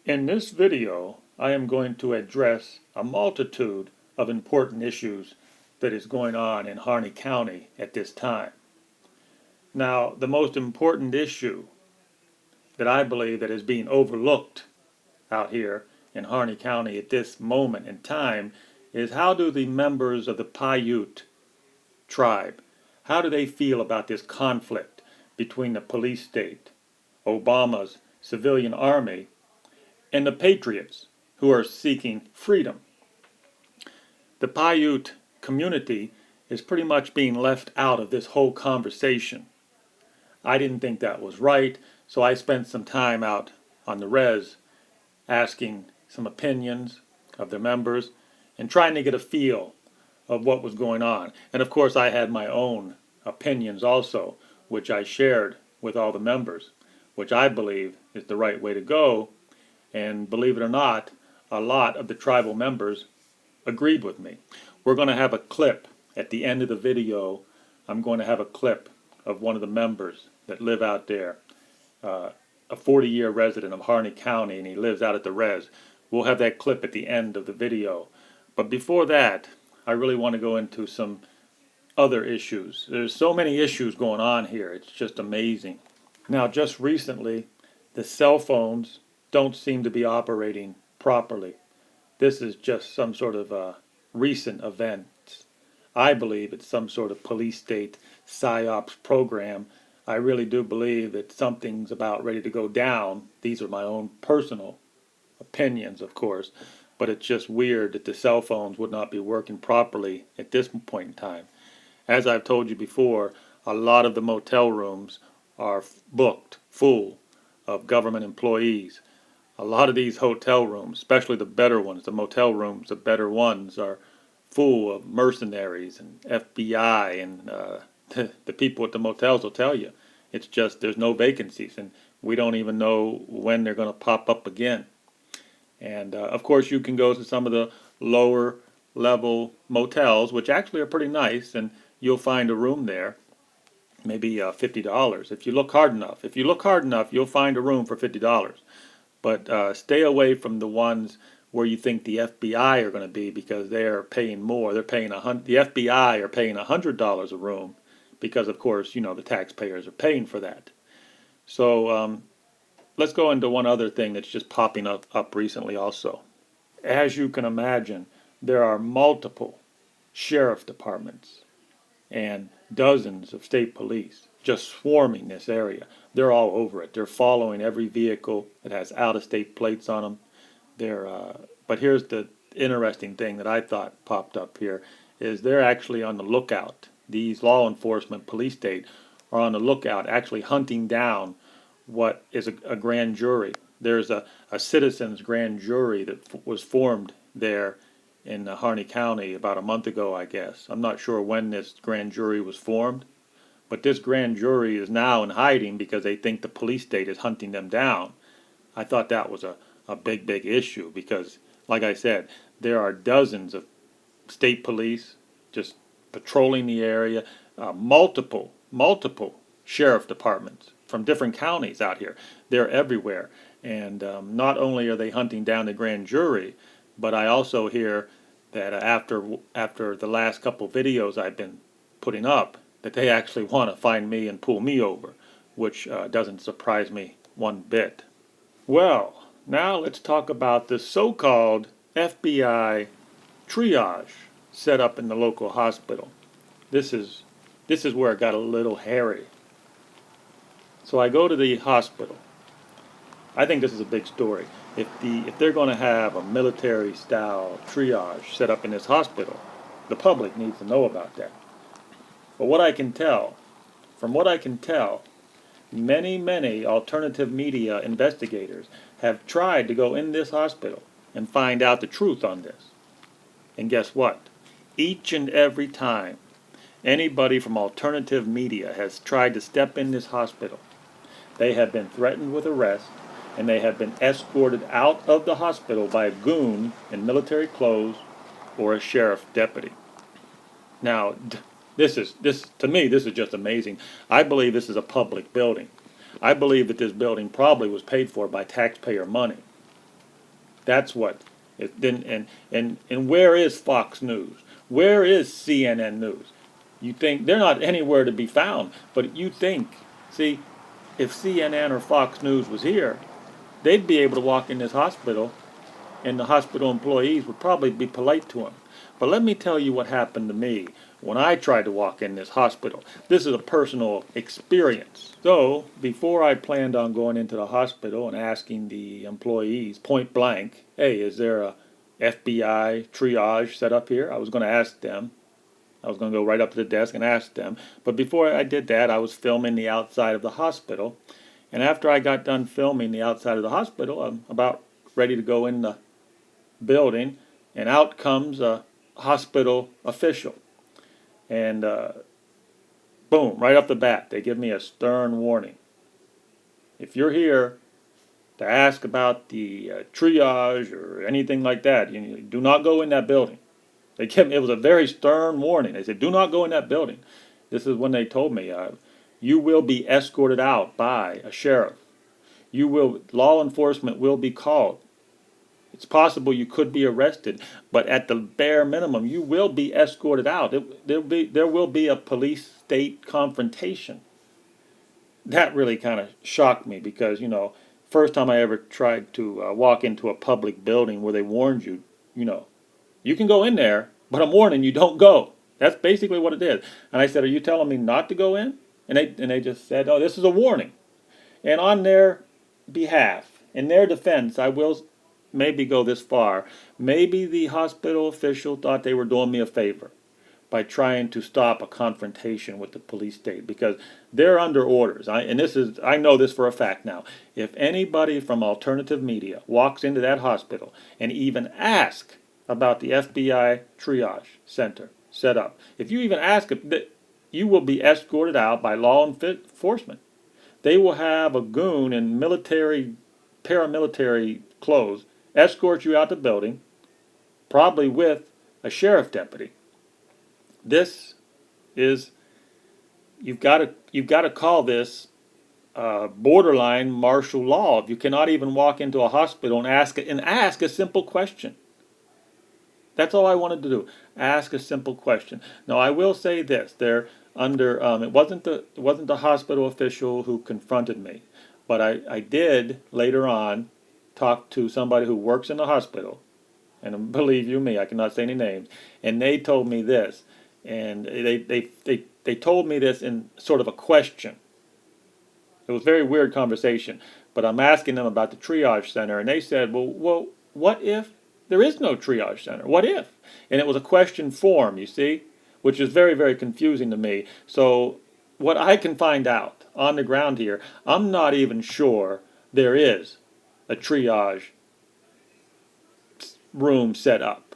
In this video, I am going to address a multitude of important issues that is going on in Harney County at this time. Now, the most important issue that I believe that is being overlooked out here in Harney County at this moment in time is how do the members of the Paiute tribe, how do they feel about this conflict between the police state, Obama's civilian army, and the patriots who are seeking freedom? The Paiute community is pretty much being left out of this whole conversation. I didn't think that was right, so I spent some time out on the res asking some opinions of their members and trying to get a feel of what was going on. And of course I had my own opinions also, which I shared with all the members, which I believe is the right way to go. And believe it or not, a lot of the tribal members agreed with me. We're going to have a clip at the end of the video. I'm going to have a clip of one of the members that live out there, a 40-year resident of Harney County, and he lives out at the res. We'll have that clip at the end of the video. But before that, I really want to go into some other issues. There's so many issues going on here. It's just amazing. Now, just recently, the cell phones don't seem to be operating properly. This is just some sort of a recent event. I believe it's some sort of police state psyops program. I really do believe that something's about ready to go down. These are my own personal opinions, of course, but it's just weird that the cell phones would not be working properly at this point in time. As I've told you before, a lot of the motel rooms are booked full of government employees. A lot of these hotel rooms, especially the better ones, the motel rooms, the better ones, are full of mercenaries and FBI, and the people at the motels will tell you it's just there's no vacancies, and we don't even know when they're going to pop up again. And of course you can go to some of the lower level motels, which actually are pretty nice, and you'll find a room there, maybe $50 if you look hard enough. If you look hard enough, you'll find a room for $50. But stay away from the ones where you think the FBI are going to be, because they are paying more. They're paying the FBI are paying $100 a room, because of course the taxpayers are paying for that. So let's go into one other thing that's just popping up recently also. As you can imagine, there are multiple sheriff departments and dozens of state police just swarming this area. They're all over it. They're following every vehicle that has out-of-state plates on them. But here's the interesting thing that I thought popped up here, is they're actually on the lookout. These law enforcement police state are on the lookout, actually hunting down what is a grand jury. There's a citizens grand jury that was formed there in Harney County about a month ago, I guess. I'm not sure when this grand jury was formed, but this grand jury is now in hiding because they think the police state is hunting them down. I thought that was a big issue, because, like I said, there are dozens of state police just patrolling the area, multiple sheriff departments from different counties out here. They're everywhere. And not only are they hunting down the grand jury, but I also hear that after the last couple videos I've been putting up, that they actually want to find me and pull me over, which doesn't surprise me one bit. Well, now let's talk about the so-called FBI triage set up in the local hospital. This is where it got a little hairy. So I go to the hospital. I think this is a big story. If they're going to have a military-style triage set up in this hospital, the public needs to know about that. But from what I can tell, many alternative media investigators have tried to go in this hospital and find out the truth on this. And guess what? Each and every time anybody from alternative media has tried to step in this hospital, they have been threatened with arrest, and they have been escorted out of the hospital by a goon in military clothes or a sheriff deputy. Now, to me, this is just amazing. I believe this is a public building. I believe that this building probably was paid for by taxpayer money. That's what it didn't. And where is Fox News? Where is CNN News? You think they're not anywhere to be found, but you think, see, if CNN or Fox News was here, they'd be able to walk in this hospital, and the hospital employees would probably be polite to him. But let me tell you what happened to me when I tried to walk in this hospital. This is a personal experience. So, before I planned on going into the hospital and asking the employees point blank, hey, is there a FBI triage set up here? I was going to ask them. I was going to go right up to the desk and ask them. But before I did that, I was filming the outside of the hospital. And after I got done filming the outside of the hospital, I'm about ready to go in the building, and out comes a hospital official. And boom, right off the bat, they give me a stern warning. If you're here to ask about the triage or anything like that, you do not go in that building. It was a very stern warning. They said, do not go in that building. This is when they told me, you will be escorted out by a sheriff. Law enforcement will be called. It's possible you could be arrested, but at the bare minimum, you will be escorted out. There will be a police-state confrontation. That really kind of shocked me because, first time I ever tried to walk into a public building where they warned you, you can go in there, but I'm warning you, don't go. That's basically what it is. And I said, are you telling me not to go in? And they just said, oh, this is a warning. And on their behalf, in their defense, I will maybe go this far. Maybe the hospital official thought they were doing me a favor by trying to stop a confrontation with the police state because they're under orders. I know this for a fact now. If anybody from alternative media walks into that hospital and even asks about the FBI triage center set up, if you even ask it, you will be escorted out by law enforcement. They will have a goon in paramilitary clothes escort you out the building, probably with a sheriff deputy. This is you've got to call this borderline martial law. If you cannot even walk into a hospital and ask a simple question. That's all I wanted to do. Ask a simple question. Now I will say this: they're under. It wasn't the hospital official who confronted me, but I did later on talk to somebody who works in the hospital, and believe you me, I cannot say any names, and they told me this, and they told me this in sort of a question. It was a very weird conversation, but I'm asking them about the triage center, and they said, well, what if there is no triage center? What if? And it was a question form, you see, which is very, very confusing to me. So what I can find out on the ground here, I'm not even sure there is a triage room set up.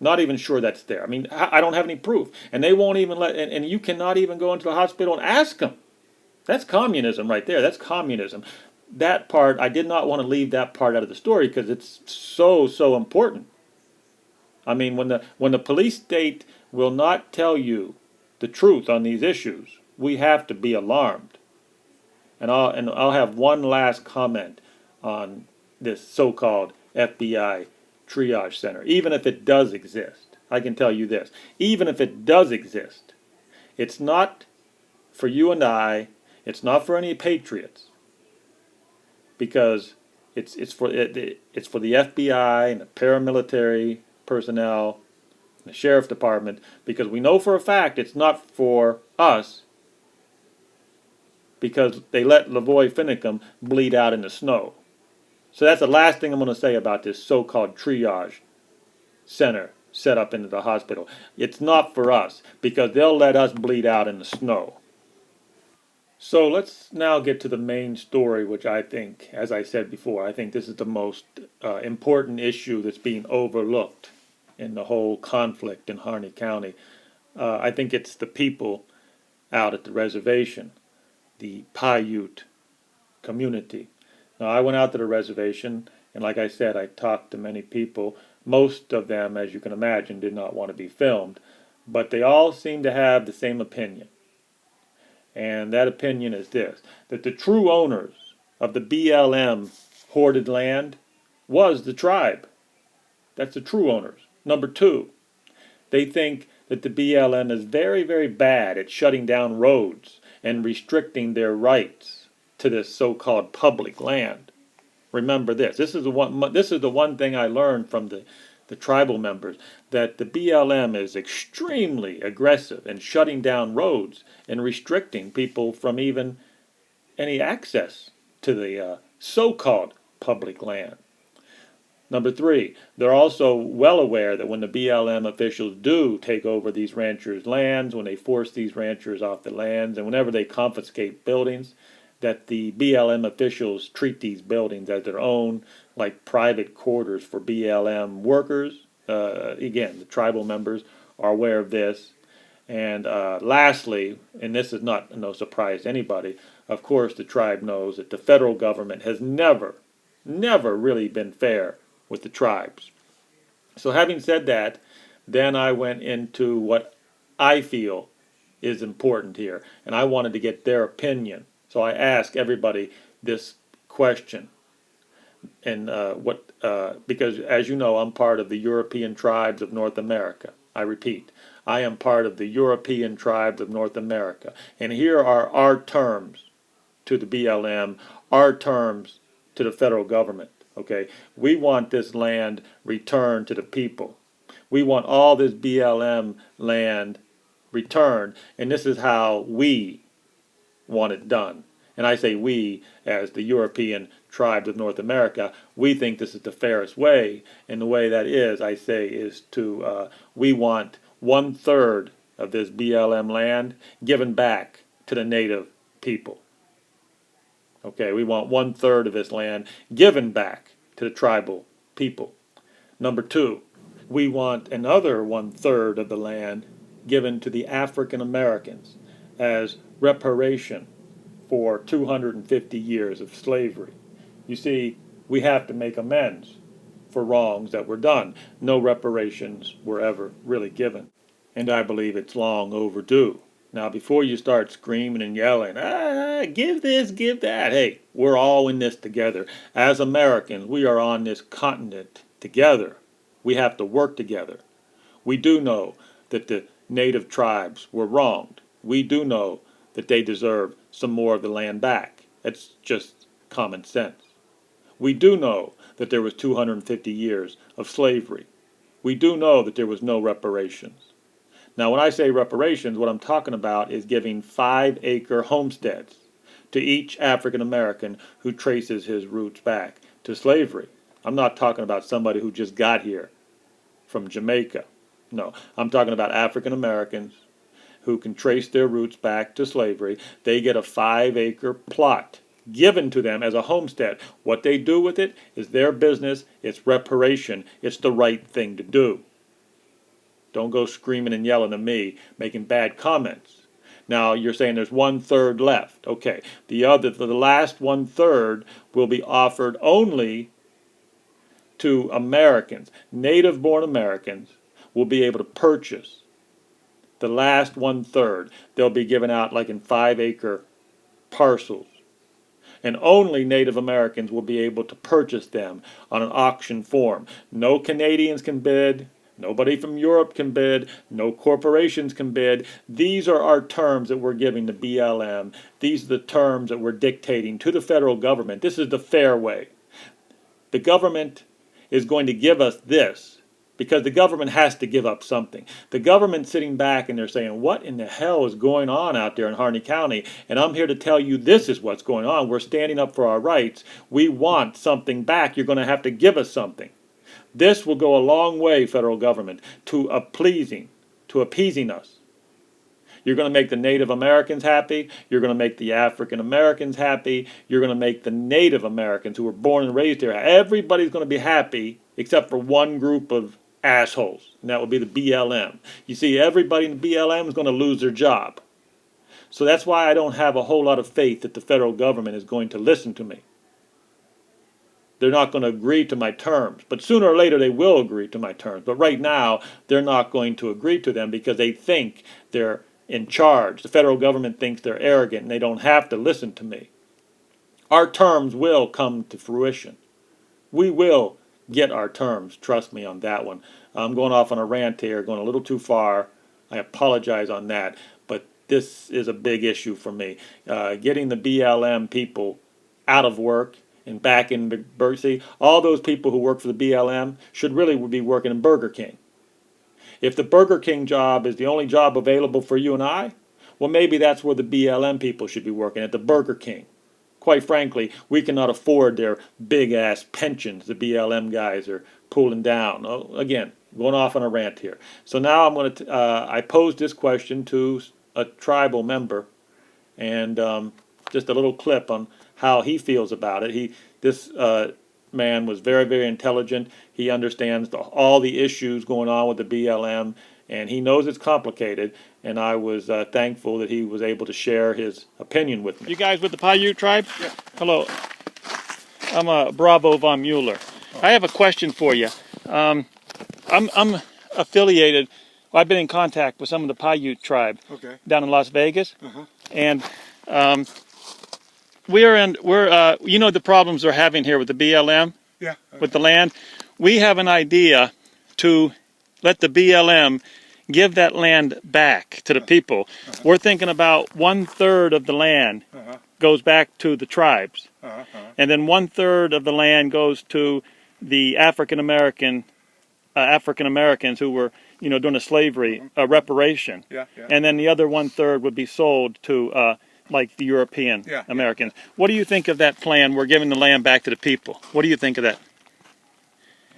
Not even sure that's there. I mean, I don't have any proof. And they won't even and you cannot even go into the hospital and ask them. That's communism right there. That's communism. That part, I did not want to leave that part out of the story because it's so important. I mean, when the police state will not tell you the truth on these issues, we have to be alarmed. And I'll have one last comment on this so-called FBI triage center. Even if it does exist, I can tell you this: even if it does exist, it's not for you and I. It's not for any patriots, because it's for the FBI and the paramilitary personnel, and the sheriff department. Because we know for a fact it's not for us, because they let Lavoy Finicum bleed out in the snow. So that's the last thing I'm going to say about this so-called triage center set up into the hospital. It's not for us, because they'll let us bleed out in the snow. So let's now get to the main story, which I think, as I said before, I think this is the most important issue that's being overlooked in the whole conflict in Harney County. I think it's the people out at the reservation, the Paiute community. Now, I went out to the reservation, and like I said, I talked to many people. Most of them, as you can imagine, did not want to be filmed, but they all seem to have the same opinion. And that opinion is this: that the true owners of the BLM hoarded land was the tribe. That's the true owners. Number two, they think that the BLM is very, very bad at shutting down roads and restricting their rights to this so-called public land. Remember this. This is the one thing I learned from the tribal members, that the BLM is extremely aggressive in shutting down roads and restricting people from even any access to the so-called public land. Number three, they're also well aware that when the BLM officials do take over these ranchers' lands, when they force these ranchers off the lands, and whenever they confiscate buildings, that the BLM officials treat these buildings as their own, like private quarters for BLM workers. Again, the tribal members are aware of this. And lastly, and this is not no surprise to anybody, of course the tribe knows that the federal government has never really been fair with the tribes. So having said that, then I went into what I feel is important here, and I wanted to get their opinion. So I asked everybody this question, and because as you know, I'm part of the European tribes of North America. I repeat, I am part of the European tribes of North America, and here are our terms to the BLM, our terms to the federal government. Okay, we want this land returned to the people. We want all this BLM land returned, and this is how we want it done. And I say we, as the European tribes of North America, we think this is the fairest way, and the way that is, I say, is to, we want 1/3 of this BLM land given back to the native people. Okay, we want 1/3 of this land given back to the tribal people. Number two, we want another 1/3 of the land given to the African Americans as reparation for 250 years of slavery. You see, we have to make amends for wrongs that were done. No reparations were ever really given, and I believe it's long overdue. Now, before you start screaming and yelling, give this, give that, hey, we're all in this together. As Americans, we are on this continent together. We have to work together. We do know that the native tribes were wronged. We do know that they deserve some more of the land back. It's just common sense. We do know that there was 250 years of slavery. We do know that there was no reparations. Now, when I say reparations, what I'm talking about is giving 5-acre homesteads to each African American who traces his roots back to slavery. I'm not talking about somebody who just got here from Jamaica. No, I'm talking about African Americans who can trace their roots back to slavery. They get a 5-acre plot given to them as a homestead. What they do with it is their business. It's reparation. It's the right thing to do. Don't go screaming and yelling at me, making bad comments. Now, you're saying there's 1/3 left. Okay, the last 1/3 will be offered only to Americans. Native-born Americans will be able to purchase the last 1/3. They'll be given out like in 5-acre parcels. And only Native Americans will be able to purchase them on an auction form. No Canadians can bid. Nobody from Europe can bid. No corporations can bid. These are our terms that we're giving to BLM. These are the terms that we're dictating to the federal government. This is the fair way. The government is going to give us this because the government has to give up something. The government's sitting back and they're saying, what in the hell is going on out there in Harney County? And I'm here to tell you this is what's going on. We're standing up for our rights. We want something back. You're going to have to give us something. This will go a long way, federal government, to appeasing us. You're going to make the Native Americans happy. You're going to make the African Americans happy. You're going to make the Native Americans who were born and raised here. Everybody's going to be happy except for one group of assholes, and that would be the BLM. You see, everybody in the BLM is going to lose their job. So that's why I don't have a whole lot of faith that the federal government is going to listen to me. They're not going to agree to my terms. But sooner or later they will agree to my terms. But right now, they're not going to agree to them because they think they're in charge. The federal government thinks they're arrogant and they don't have to listen to me. Our terms will come to fruition. We will get our terms. Trust me on that one. I'm going off on a rant here, going a little too far. I apologize on that, but this is a big issue for me. Getting the BLM people out of work and back in the see, all those people who work for the BLM should really be working in Burger King. If the Burger King job is the only job available for you and I, well, maybe that's where the BLM people should be working, at the Burger King. Quite frankly, we cannot afford their big-ass pensions the BLM guys are pulling down. Oh, again, going off on a rant here. So now I'm going to, I posed this question to a tribal member, and just a little clip on how he feels about it. This man was very, very intelligent. He understands all the issues going on with the BLM, and he knows it's complicated, and I was thankful that he was able to share his opinion with me. You guys with the Paiute tribe? Yeah. Hello. I'm Bravo von Mueller. Oh. I have a question for you. I'm affiliated, I've been in contact with some of the Paiute tribe down in Las Vegas, and we're you know the problems they're having here with the BLM, with the land. We have an idea to let the BLM give that land back to the people. We're thinking about 1/3 of the land goes back to the tribes, and then 1/3 of the land goes to the African Americans who were, you know, during the slavery, reparation, and then the other 1/3 would be sold to like the European Americans. What do you think of that plan? We're giving the land back to the people. What do you think of that?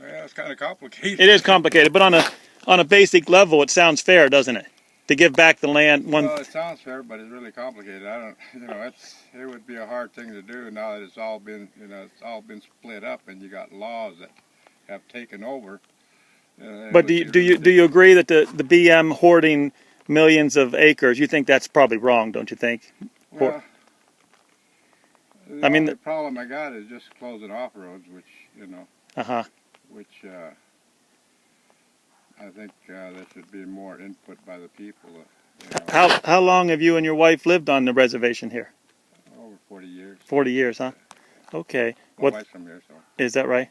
Well, it's kind of complicated. It is complicated, but on a basic level, it sounds fair, doesn't it? To give back the land. Well, it sounds fair, but it's really complicated. I don't, you know, it would be a hard thing to do now that it's all been, you know, it's all been split up, and you got laws that have taken over. But do you agree that the BM hoarding millions of acres? You think that's probably wrong, don't you think? Well, I mean, the problem I got is just closing off roads, which, you know, which I think there should be more input by the people. You know. How long have you and your wife lived on the reservation here? Over 40 years. 40 years, huh? Okay. My wife's from here, so. Is that right?